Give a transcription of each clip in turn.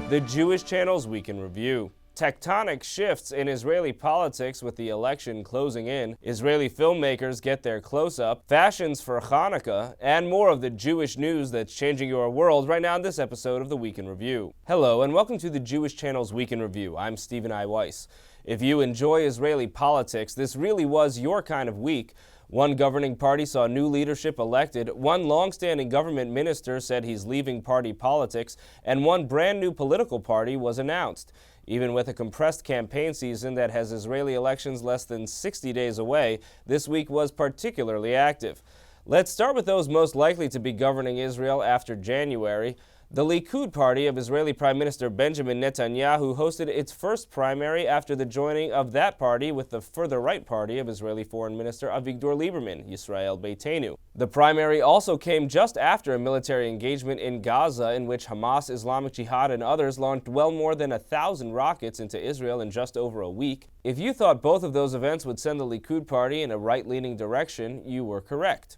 The Jewish Channel's Week in Review. Tectonic shifts in Israeli politics with the election closing in. Israeli filmmakers get their close-up, fashions for Chanukah, and more of the Jewish news that's changing your world right now in this episode of the Week in Review. Hello, and welcome to the Jewish Channel's Week in Review. I'm Stephen I. Weiss. If you enjoy Israeli politics, this really was your kind of week. One governing party saw new leadership elected, one long-standing government minister said he's leaving party politics, and one brand new political party was announced. Even with a compressed campaign season that has Israeli elections less than 60 days away, this week was particularly active. Let's start with those most likely to be governing Israel after January. The Likud party of Israeli Prime Minister Benjamin Netanyahu hosted its first primary after the joining of that party with the further right party of Israeli Foreign Minister Avigdor Lieberman, Yisrael Beitenu. The primary also came just after a military engagement in Gaza in which Hamas, Islamic Jihad, and others launched well more than 1,000 rockets into Israel in just over a week. If you thought both of those events would send the Likud party in a right-leaning direction, you were correct.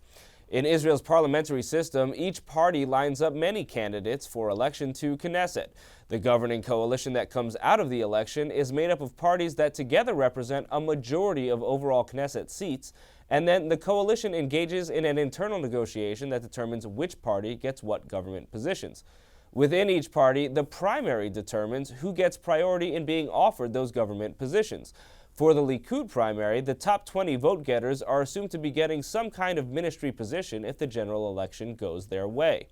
In Israel's parliamentary system, each party lines up many candidates for election to Knesset. The governing coalition that comes out of the election is made up of parties that together represent a majority of overall Knesset seats, and then the coalition engages in an internal negotiation that determines which party gets what government positions. Within each party, the primary determines who gets priority in being offered those government positions. For the Likud primary, the top 20 vote-getters are assumed to be getting some kind of ministry position if the general election goes their way.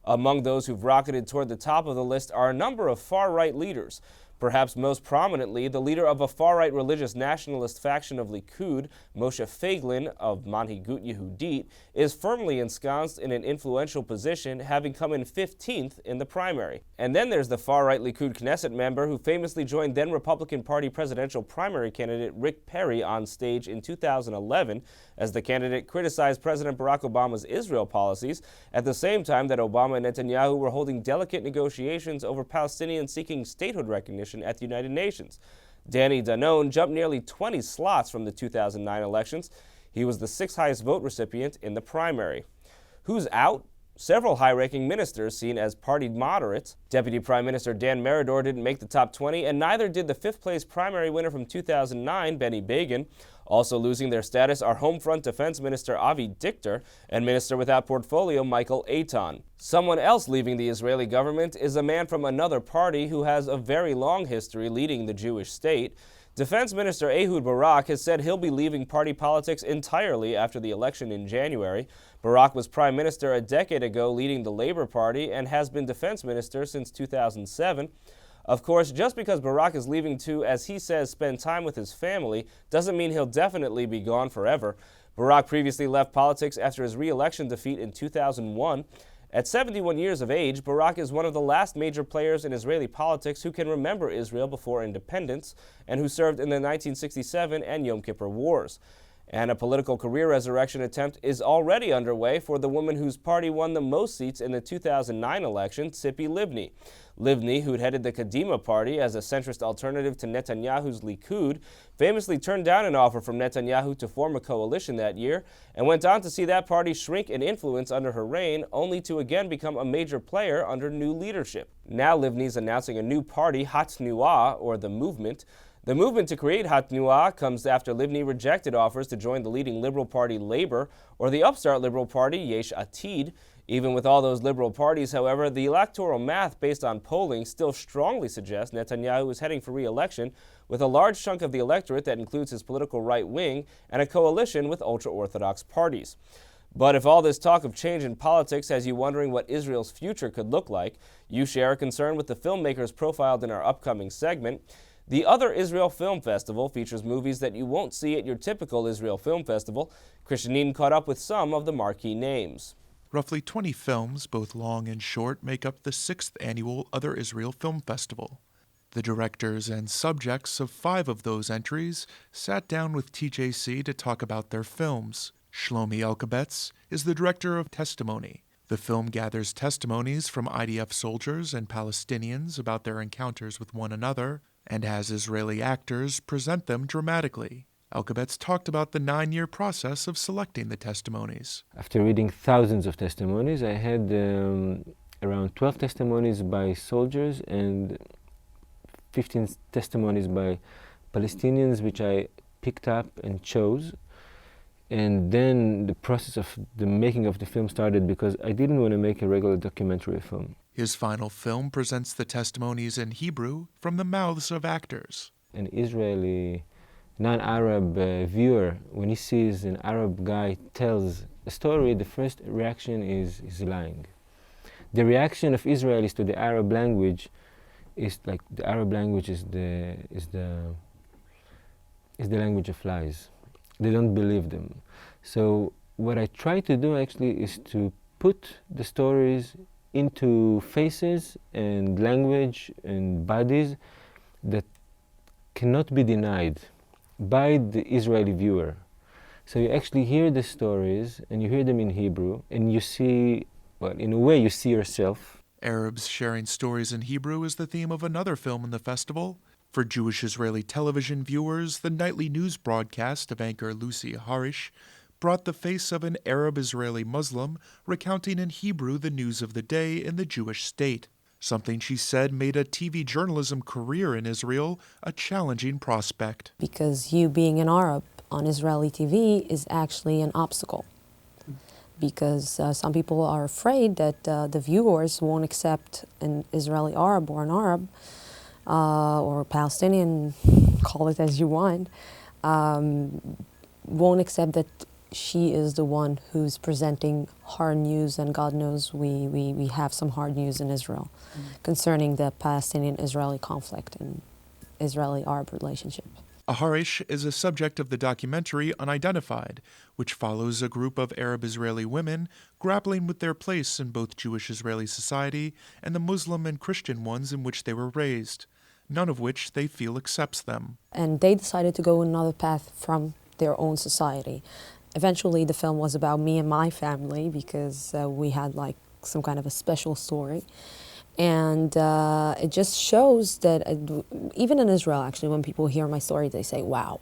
Among those who've rocketed toward the top of the list are a number of far-right leaders. Perhaps most prominently, the leader of a far-right religious nationalist faction of Likud, Moshe Feiglin of Manhigut Yehudit, is firmly ensconced in an influential position, having come in 15th in the primary. And then there's the far-right Likud Knesset member who famously joined then-Republican Party presidential primary candidate Rick Perry on stage in 2011 as the candidate criticized President Barack Obama's Israel policies at the same time that Obama and Netanyahu were holding delicate negotiations over Palestinians seeking statehood recognition at the United Nations. Danny Danon jumped nearly 20 slots from the 2009 elections. He was the sixth highest vote recipient in the primary. Who's out? Several high-ranking ministers seen as party moderates. Deputy Prime Minister Dan Meridor didn't make the top 20, and neither did the fifth-place primary winner from 2009, Benny Begin. Also losing their status are Homefront Defense Minister Avi Dichter and Minister without portfolio Michael Eitan. Someone else leaving the Israeli government is a man from another party who has a very long history leading the Jewish state. Defense Minister Ehud Barak has said he'll be leaving party politics entirely after the election in January. Barak was prime minister a decade ago leading the Labor Party and has been defense minister since 2007. Of course, just because Barak is leaving to, as he says, spend time with his family, doesn't mean he'll definitely be gone forever. Barak previously left politics after his re-election defeat in 2001. At 71 years of age, Barak is one of the last major players in Israeli politics who can remember Israel before independence and who served in the 1967 and Yom Kippur Wars. And a political career resurrection attempt is already underway for the woman whose party won the most seats in the 2009 election, Tzipi Livni. Livni, who'd headed the Kadima party as a centrist alternative to Netanyahu's Likud, famously turned down an offer from Netanyahu to form a coalition that year and went on to see that party shrink in influence under her reign, only to again become a major player under new leadership. Now Livni's announcing a new party, Hatnuah, or the Movement. The movement to create Hatnuah comes after Livni rejected offers to join the leading liberal party Labor or the upstart liberal party Yesh Atid. Even with all those liberal parties, however, the electoral math based on polling still strongly suggests Netanyahu is heading for re-election with a large chunk of the electorate that includes his political right wing and a coalition with ultra-Orthodox parties. But if all this talk of change in politics has you wondering what Israel's future could look like, you share a concern with the filmmakers profiled in our upcoming segment. The Other Israel Film Festival features movies that you won't see at your typical Israel Film Festival. Christian Eden caught up with some of the marquee names. Roughly 20 films, both long and short, make up the 6th annual Other Israel Film Festival. The directors and subjects of 5 of those entries sat down with TJC to talk about their films. Shlomi Elkabetz is the director of Testimony. The film gathers testimonies from IDF soldiers and Palestinians about their encounters with one another, and has Israeli actors present them dramatically. Elkabetz talked about the 9-year process of selecting the testimonies. After reading thousands of testimonies, I had around 12 testimonies by soldiers and 15 testimonies by Palestinians, which I picked up and chose. And then the process of the making of the film started because I didn't want to make a regular documentary film. His final film presents the testimonies in Hebrew from the mouths of actors. An Israeli non-Arab viewer, when he sees an Arab guy tells a story, the first reaction is lying. The reaction of Israelis to the Arab language is like the Arab language is the language of lies. They don't believe them. So what I try to do actually is to put the stories into faces and language and bodies that cannot be denied by the Israeli viewer. So you actually hear the stories and you hear them in Hebrew and you see, well, in a way you see yourself. Arabs sharing stories in Hebrew is the theme of another film in the festival. For Jewish Israeli television viewers, the nightly news broadcast of anchor Lucy Harish brought the face of an Arab Israeli Muslim recounting in Hebrew the news of the day in the Jewish state, something she said made a TV journalism career in Israel a challenging prospect. Because you being an Arab on Israeli TV is actually an obstacle. Because some people are afraid that the viewers won't accept an Israeli Arab or an Arab or Palestinian, call it as you want, won't accept that she is the one who's presenting hard news, and God knows we have some hard news in Israel concerning the Palestinian-Israeli conflict and Israeli-Arab relationship. Aharish is a subject of the documentary Unidentified, which follows a group of Arab Israeli women grappling with their place in both Jewish Israeli society and the Muslim and Christian ones in which they were raised, none of which they feel accepts them. And they decided to go another path from their own society. Eventually, the film was about me and my family because we had like some kind of a special story. And it just shows that even in Israel, actually, when people hear my story, they say, wow,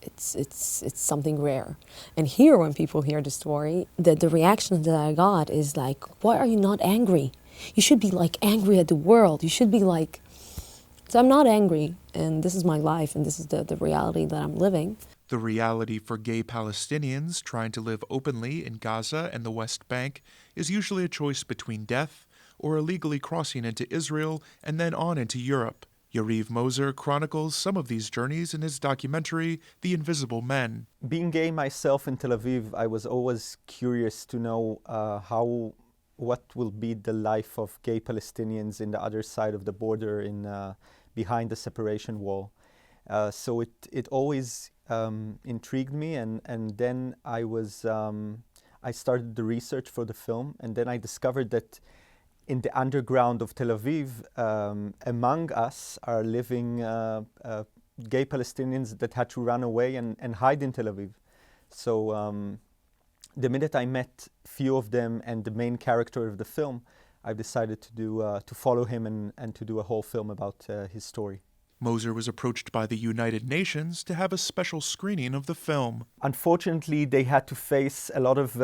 it's something rare. And here, when people hear the story, the reaction that I got is like, why are you not angry? You should be like angry at the world. You should be like, so I'm not angry, and this is my life, and this is the reality that I'm living. The reality for gay Palestinians trying to live openly in Gaza and the West Bank is usually a choice between death or illegally crossing into Israel and then on into Europe. Yariv Moser chronicles some of these journeys in his documentary, The Invisible Men. Being gay myself in Tel Aviv, I was always curious to know what will be the life of gay Palestinians in the other side of the border behind the separation wall. So it always intrigued me, and then I started the research for the film, and then I discovered that in the underground of Tel Aviv, among us are living gay Palestinians that had to run away and hide in Tel Aviv. So the minute I met few of them and the main character of the film, I decided to follow him and to do a whole film about his story. Moser was approached by the United Nations to have a special screening of the film. Unfortunately, they had to face a lot of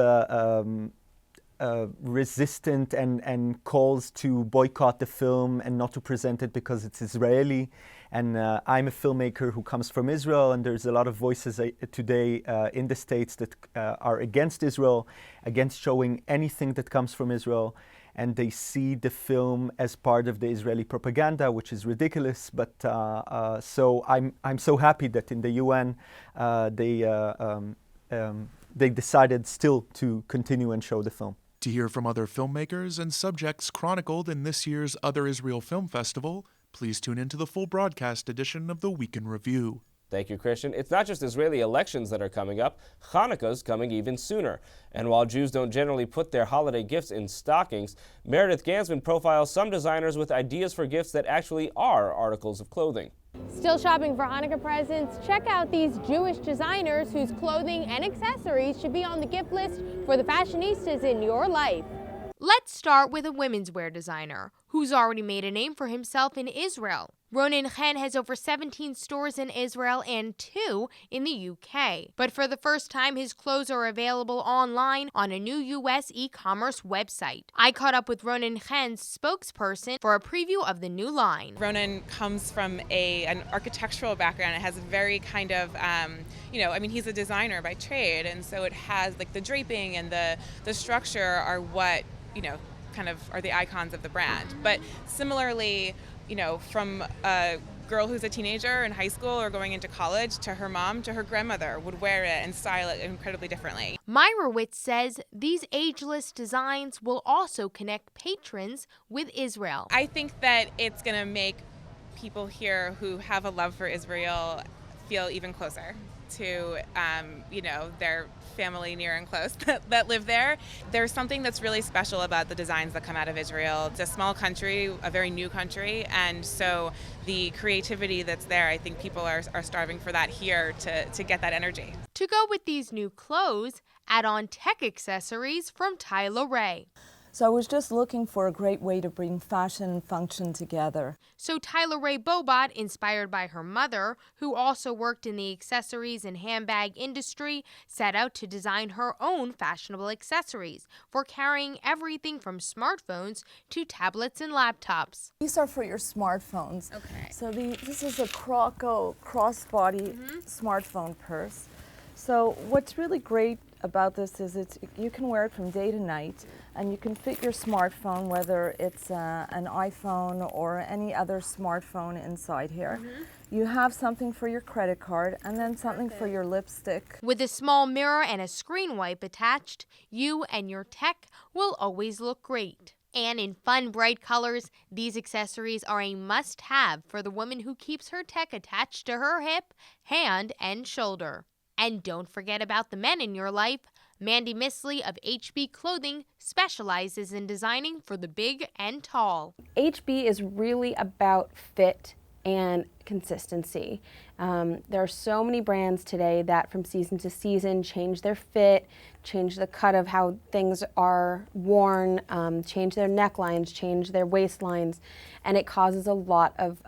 resistant and calls to boycott the film and not to present it because it's Israeli. And I'm a filmmaker who comes from Israel, and there's a lot of voices today in the States that are against Israel, against showing anything that comes from Israel. And they see the film as part of the Israeli propaganda, which is ridiculous. But so I'm so happy that in the UN they decided still to continue and show the film. To hear from other filmmakers and subjects chronicled in this year's Other Israel Film Festival, please tune in to the full broadcast edition of the Week in Review. Thank you, Christian. It's not just Israeli elections that are coming up. Chanukah's coming even sooner. And while Jews don't generally put their holiday gifts in stockings, Meredith Gansman profiles some designers with ideas for gifts that actually are articles of clothing. Still shopping for Hanukkah presents? Check out these Jewish designers whose clothing and accessories should be on the gift list for the fashionistas in your life. Let's start with a women's wear designer who's already made a name for himself in Israel. Ronen Chen has over 17 stores in Israel and 2 in the UK. But for the first time, his clothes are available online on a new US e-commerce website. I caught up with Ronen Chen's spokesperson for a preview of the new line. Ronen comes from an architectural background. It has a very kind of, he's a designer by trade, and so it has like the draping and the structure are what, kind of are the icons of the brand. But similarly, from a girl who's a teenager in high school or going into college to her mom to her grandmother would wear it and style it incredibly differently. Meyerowitz says these ageless designs will also connect patrons with Israel. I think that it's going to make people here who have a love for Israel feel even closer to, their family near and close that live there. There's something that's really special about the designs that come out of Israel. It's a small country, a very new country, and so the creativity that's there, I think people are starving for that here to get that energy. To go with these new clothes, add on tech accessories from Tyler Ray. So I was just looking for a great way to bring fashion and function together. So Tyler Ray Bobot, inspired by her mother, who also worked in the accessories and handbag industry, set out to design her own fashionable accessories for carrying everything from smartphones to tablets and laptops. These are for your smartphones. Okay. So this is a Croco crossbody smartphone purse. So what's really great about this is you can wear it from day to night, and you can fit your smartphone, whether it's an iPhone or any other smartphone inside here. You have something for your credit card and then something for your lipstick. With a small mirror and a screen wipe attached, you and your tech will always look great. And in fun, bright colors, these accessories are a must-have for the woman who keeps her tech attached to her hip, hand, and shoulder. And don't forget about the men in your life. Mandy Misley of HB Clothing specializes in designing for the big and tall. HB is really about fit and consistency. There are so many brands today that from season to season change their fit, change the cut of how things are worn, change their necklines, change their waistlines, and it causes a lot of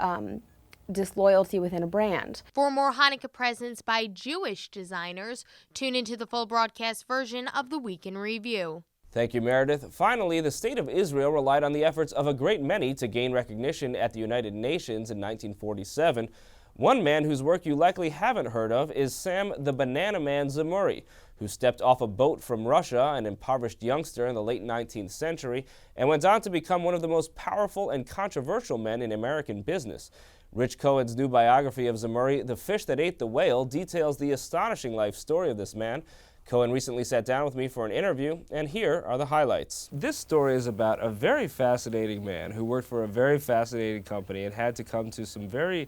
disloyalty within a brand. For more Hanukkah presents by Jewish designers, tune into the full broadcast version of the Week in Review. Thank you, Meredith. Finally, the state of Israel relied on the efforts of a great many to gain recognition at the United Nations in 1947. One man whose work you likely haven't heard of is Sam the Banana Man Zamuri, who stepped off a boat from Russia, an impoverished youngster in the late 19th century, and went on to become one of the most powerful and controversial men in American business. Rich Cohen's new biography of Zamuri, The Fish That Ate the Whale, details the astonishing life story of this man. Cohen recently sat down with me for an interview, and here are the highlights. This story is about a very fascinating man who worked for a very fascinating company and had to come to some very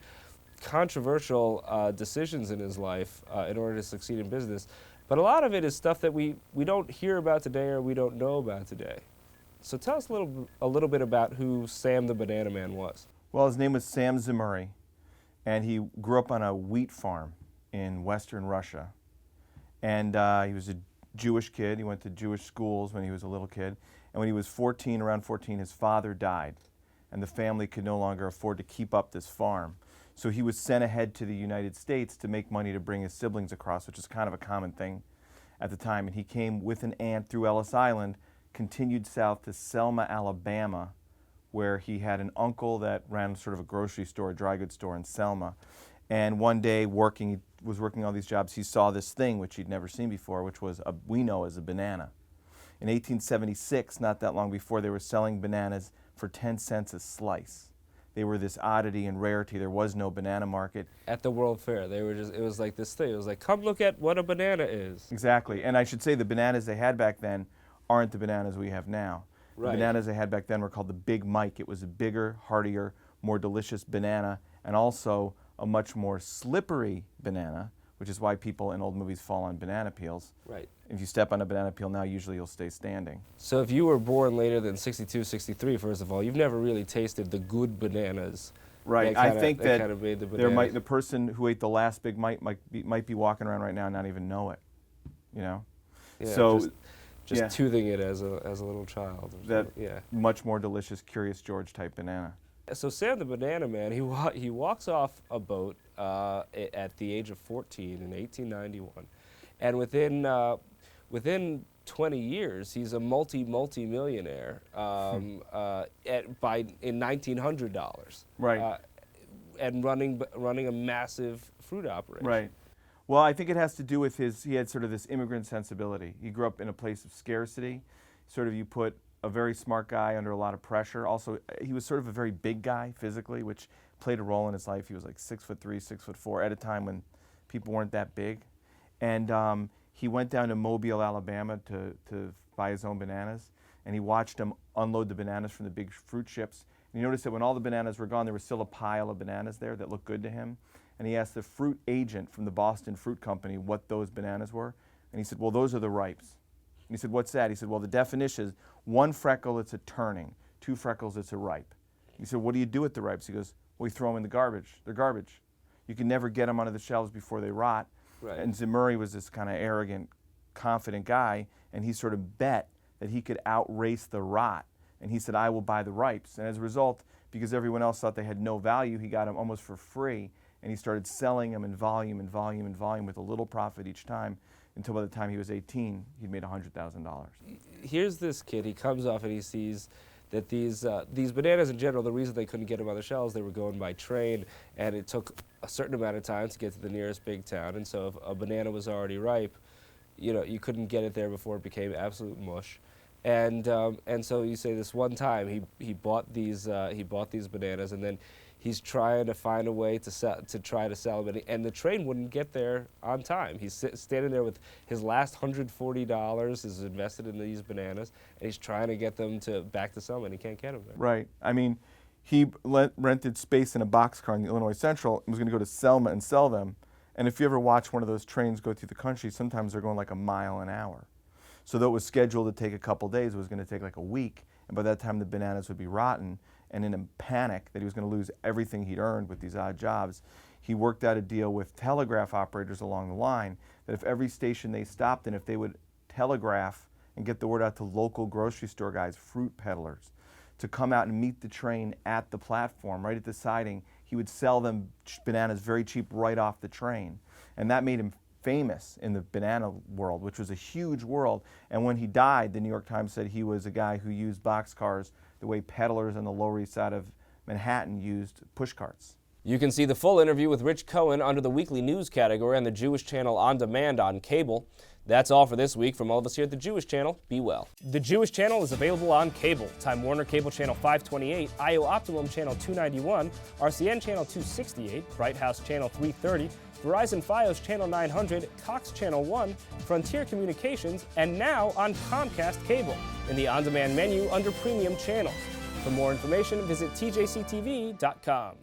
controversial decisions in his life in order to succeed in business. But a lot of it is stuff that we don't hear about today or we don't know about today. So tell us a little bit about who Sam the Banana Man was. Well, his name was Sam Zamuri, and he grew up on a wheat farm in western Russia. And he was a Jewish kid. He went to Jewish schools when he was a little kid. And when he was around 14, his father died, and the family could no longer afford to keep up this farm. So he was sent ahead to the United States to make money to bring his siblings across, which is kind of a common thing at the time. And he came with an aunt through Ellis Island, continued south to Selma, Alabama, where he had an uncle that ran sort of a grocery store, a dry goods store in Selma. And one day he was working all these jobs, he saw this thing which he'd never seen before, which was we know as a banana. In 1876, not that long before, they were selling bananas for 10 cents a slice. They were this oddity and rarity. There was no banana market. At the World Fair, it was like this thing. It was like, come look at what a banana is. Exactly. And I should say the bananas they had back then aren't the bananas we have now. Right. The bananas they had back then were called the Big Mike. It was a bigger, heartier, more delicious banana, and also a much more slippery banana, which is why people in old movies fall on banana peels. Right. If you step on a banana peel now, usually you'll stay standing. So if you were born later than 62, 63, first of all, you've never really tasted the good bananas. Right. I think that kind of made the the person who ate the last Big Mike might be walking around right now and not even know it. You know. Yeah, so. Just toothing it as a little child. Much more delicious Curious George type banana. So Sam the Banana Man, he walks off a boat at the age of 14 in 1891, and within 20 years he's a multi-millionaire in $1,900. Right. And running a massive fruit operation. Right. Well, I think it has to do with he had sort of this immigrant sensibility. He grew up in a place of scarcity. Sort of you put a very smart guy under a lot of pressure. Also, he was sort of a very big guy physically, which played a role in his life. He was like 6'3", 6'4", at a time when people weren't that big. And he went down to Mobile, Alabama to buy his own bananas. And he watched them unload the bananas from the big fruit ships. And he noticed that when all the bananas were gone, there was still a pile of bananas there that looked good to him. And he asked the fruit agent from the Boston Fruit Company what those bananas were. And he said, well, those are the ripes. And he said, what's that? He said, well, the definition is 1 freckle, it's a turning. 2 freckles, it's a ripe. He said, what do you do with the ripes? He goes, well, we throw them in the garbage. They're garbage. You can never get them onto the shelves before they rot. Right. And Zimuri was this kind of arrogant, confident guy, and he sort of bet that he could outrace the rot. And he said, I will buy the ripes. And as a result, because everyone else thought they had no value, he got them almost for free. And he started selling them in volume and volume and volume with a little profit each time, until by the time he was 18, he'd made $100,000. Here's this kid, he comes off and he sees that these bananas in general, the reason they couldn't get them on the shelves, they were going by train, and it took a certain amount of time to get to the nearest big town. And so if a banana was already ripe, you couldn't get it there before it became absolute mush. And so you say this one time he bought these bananas, and then he's trying to find a way to try to sell them, and the train wouldn't get there on time. He's standing there with his last $140 is invested in these bananas, and he's trying to get them back to Selma, and he can't get them there. Right. I mean, he rented space in a boxcar in the Illinois Central and was going to go to Selma and sell them. And if you ever watch one of those trains go through the country, sometimes they're going like a mile an hour. So though it was scheduled to take a couple days, it was going to take like a week. And by that time, the bananas would be rotten. And in a panic that he was going to lose everything he'd earned with these odd jobs, he worked out a deal with telegraph operators along the line that if every station they stopped in, if they would telegraph and get the word out to local grocery store guys, fruit peddlers, to come out and meet the train at the platform, right at the siding, he would sell them bananas very cheap right off the train. And that made him famous in the banana world, which was a huge world. And when he died, the New York Times said he was a guy who used boxcars the way peddlers on the Lower East Side of Manhattan used push carts. You can see the full interview with Rich Cohen under the weekly news category on the Jewish Channel On Demand on cable. That's all for this week. From all of us here at the Jewish Channel, be well. The Jewish Channel is available on cable. Time Warner Cable Channel 528, IO Optimum Channel 291, RCN Channel 268, Bright House Channel 330, Verizon Fios Channel 900, Cox Channel 1, Frontier Communications, and now on Comcast Cable in the on-demand menu under Premium Channels. For more information, visit tjctv.com.